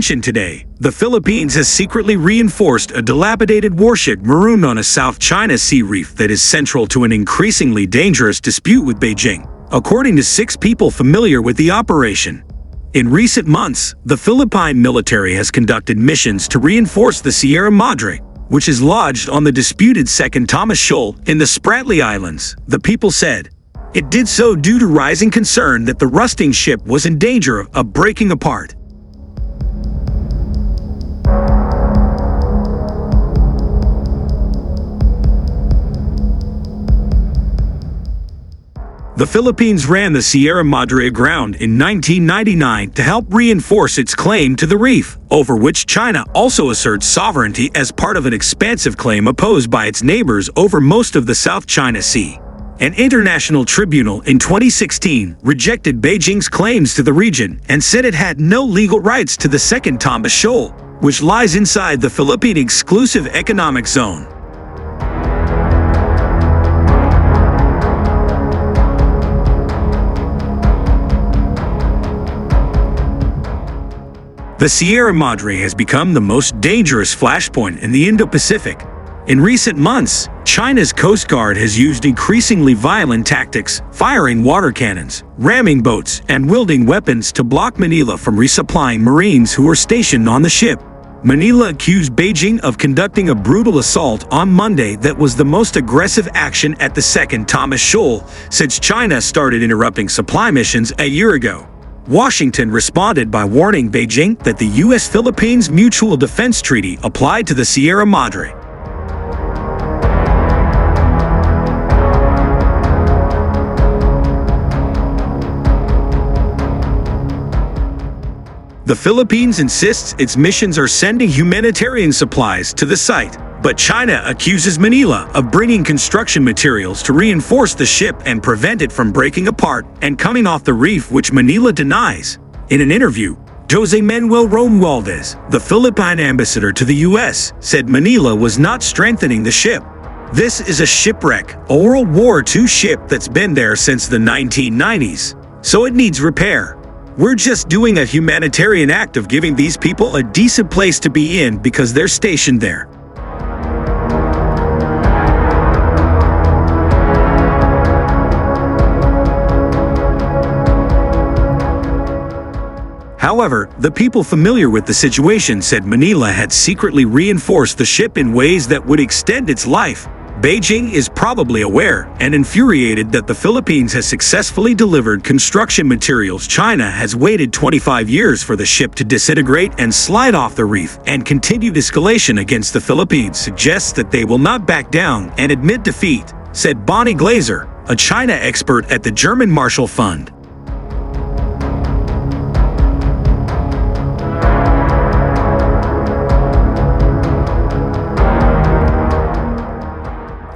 tension today, the Philippines has secretly reinforced a dilapidated warship marooned on a South China Sea reef that is central to an increasingly dangerous dispute with Beijing, according to 6 people familiar with the operation. In recent months, the Philippine military has conducted missions to reinforce the Sierra Madre, which is lodged on the disputed Second Thomas Shoal in the Spratly Islands, the people said. It did so due to rising concern that the rusting ship was in danger of breaking apart. The Philippines ran the Sierra Madre aground in 1999 to help reinforce its claim to the reef, over which China also asserts sovereignty as part of an expansive claim opposed by its neighbors over most of the South China Sea. An international tribunal in 2016 rejected Beijing's claims to the region and said it had no legal rights to the Second Thomas Shoal, which lies inside the Philippine exclusive economic zone. The Sierra Madre has become the most dangerous flashpoint in the Indo-Pacific. In recent months, China's Coast Guard has used increasingly violent tactics, firing water cannons, ramming boats, and wielding weapons to block Manila from resupplying Marines who were stationed on the ship. Manila accused Beijing of conducting a brutal assault on Monday that was the most aggressive action at the Second Thomas Shoal since China started interrupting supply missions a year ago. Washington responded by warning Beijing that the U.S.-Philippines Mutual Defense Treaty applied to the Sierra Madre. The Philippines insists its missions are sending humanitarian supplies to the site, but China accuses Manila of bringing construction materials to reinforce the ship and prevent it from breaking apart and coming off the reef, which Manila denies. In an interview, José Manuel Romualdez, the Philippine ambassador to the U.S., said Manila was not strengthening the ship. This is a shipwreck, a World War II ship that's been there since the 1990s, so it needs repair. We're just doing a humanitarian act of giving these people a decent place to be in because they're stationed there. However, the people familiar with the situation said Manila had secretly reinforced the ship in ways that would extend its life. Beijing is probably aware and infuriated that the Philippines has successfully delivered construction materials. China has waited 25 years for the ship to disintegrate and slide off the reef, and continued escalation against the Philippines suggests that they will not back down and admit defeat, said Bonnie Glaser, a China expert at the German Marshall Fund.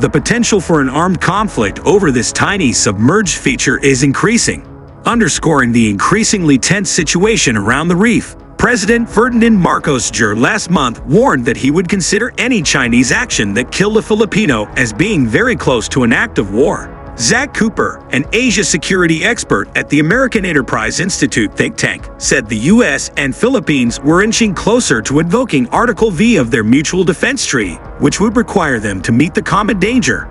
The potential for an armed conflict over this tiny submerged feature is increasing, underscoring the increasingly tense situation around the reef. President Ferdinand Marcos Jr. last month warned that he would consider any Chinese action that killed a Filipino as being very close to an act of war. Zach Cooper, an Asia security expert at the American Enterprise Institute think tank, said the U.S. and Philippines were inching closer to invoking Article V of their Mutual Defense Treaty, which would require them to meet the common danger.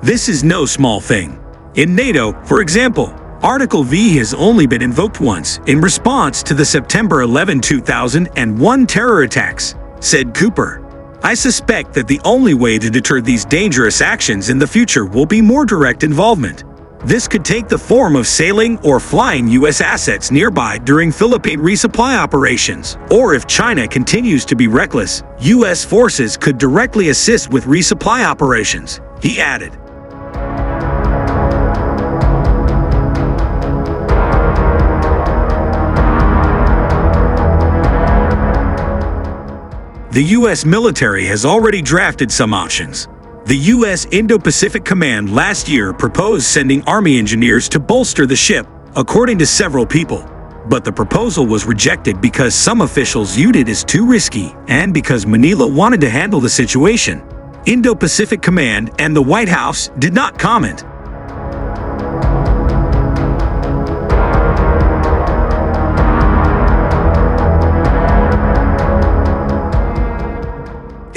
This is no small thing. In NATO, for example, Article V has only been invoked once, in response to the September 11, 2001 terror attacks, said Cooper. I suspect that the only way to deter these dangerous actions in the future will be more direct involvement. This could take the form of sailing or flying U.S. assets nearby during Philippine resupply operations, or if China continues to be reckless, U.S. forces could directly assist with resupply operations, he added. The U.S. military has already drafted some options. The U.S. Indo-Pacific Command last year proposed sending Army engineers to bolster the ship, according to several people. But the proposal was rejected because some officials viewed it as too risky and because Manila wanted to handle the situation. Indo-Pacific Command and the White House did not comment.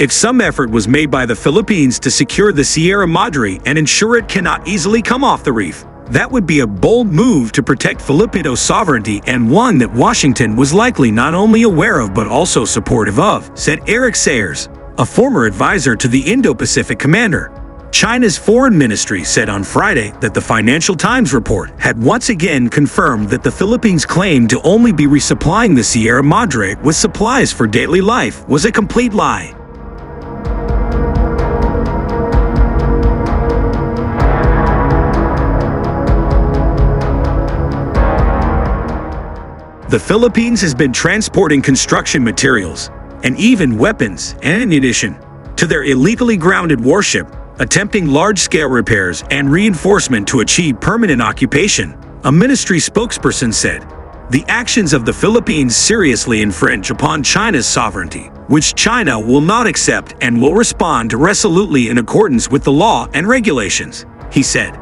If some effort was made by the Philippines to secure the Sierra Madre and ensure it cannot easily come off the reef, that would be a bold move to protect Filipino sovereignty and one that Washington was likely not only aware of but also supportive of, said Eric Sayers, a former advisor to the Indo-Pacific commander. China's foreign ministry said on Friday that the Financial Times report had once again confirmed that the Philippines' claim to only be resupplying the Sierra Madre with supplies for daily life was a complete lie. The Philippines has been transporting construction materials and even weapons and ammunition to their illegally grounded warship, attempting large-scale repairs and reinforcement to achieve permanent occupation, a ministry spokesperson said. The actions of the Philippines seriously infringe upon China's sovereignty, which China will not accept and will respond resolutely in accordance with the law and regulations, he said.